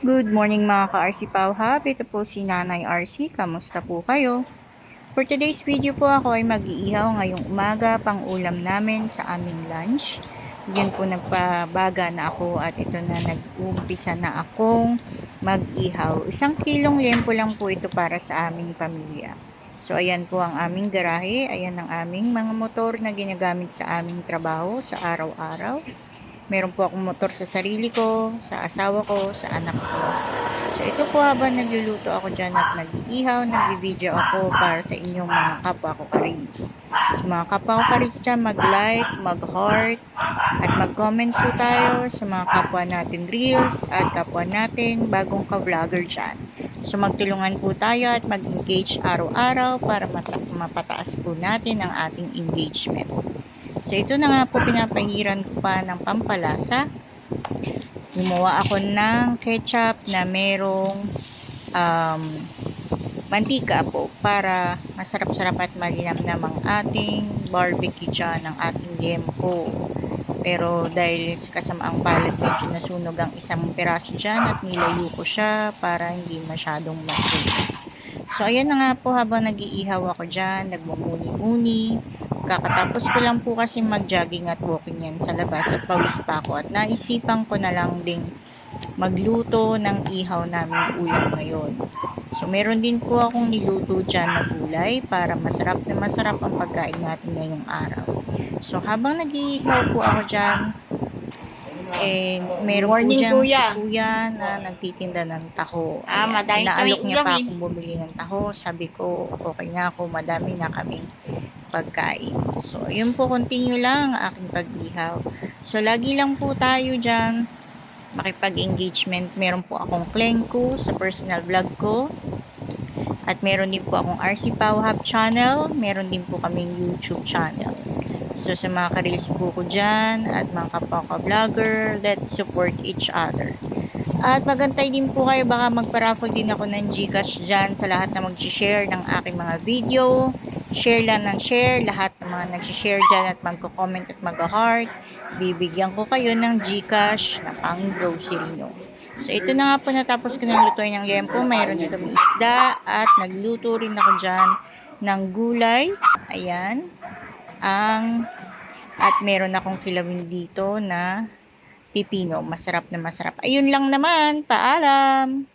Good morning mga ka-RC Pauhab. Ito po si Nanay RC. Kamusta po kayo? For today's video po ako ay mag-iihaw ngayong umaga pang ulam namin sa aming lunch. Yun po nagpabaga na ako at ito na nag-uumpisa na akong mag-ihaw. 1 kilong liempo lang po ito para sa aming pamilya. So ayan po ang aming garahe. Ayan ang aming mga motor na ginagamit sa aming trabaho sa araw-araw. Meron po akong motor sa sarili ko, sa asawa ko, sa anak ko. So ito po habang nagluluto ako dyan at nag-iihaw, nag-video ako para sa inyong mga kapwa ko ka-reels. So mga kapwa ko ka-reels dyan, mag-like, mag-heart, at mag-comment po tayo sa mga kapwa natin reels at kapwa natin bagong ka-vlogger dyan. So magtulungan po tayo at mag-engage araw-araw para mapataas po natin ang ating engagement. So, ito na nga po, pinapahiran ko pa ng pampalasa. Gumawa ako ng ketchup na merong mantika po para masarap-sarap at malinamnam ang ating barbecue dyan, ang ating liempo. Pero dahil sa kasamaang palad, medyo nasunog ang isang piraso dyan at nilayo ko siya para hindi masyadong masunog. So, ayan na nga po habang nag-iihaw ako dyan, nagmumuni-muni. Kakatapos ko lang po kasi mag-jogging at walking yan sa labas at pawis pa ako at naisipan ko na lang ding magluto ng ihaw namin ulam ngayon. So meron din po akong niluto dyan na gulay para masarap na masarap ang pagkain natin ngayong araw. So habang nag-iihaw po ako dyan, meron po dyan si kuya na nagtitinda ng taho. Inaalok niya pa akong bumili ng taho. Sabi ko, okay na ako, madami na kaming pagkain. So, yun po, continue lang ang aking pag-ihaw. So, lagi lang po tayo dyan makipag-engagement. Meron po akong Klenko sa personal vlog ko. At meron din po akong RC Pauhab channel. Meron din po kaming YouTube channel. So, sa mga ka-reels po ko dyan at mga kapwa ka-vlogger, let's support each other. At magantay din po kayo, baka magpa-raffle din ako ng Gcash dyan sa lahat na mag-share ng aking mga video. Share lang ng share, lahat ng mga nag-share dyan at magko-comment at mag-heart. Bibigyan ko kayo ng Gcash na pang grocery nyo. So, ito na nga po, natapos ko ng lutuin ng liempo. Mayroon dito may isda at nagluto rin ako dyan ng gulay. Ayan. At meron akong kilawin dito na pipino. Masarap na masarap. Ayun lang naman. Paalam!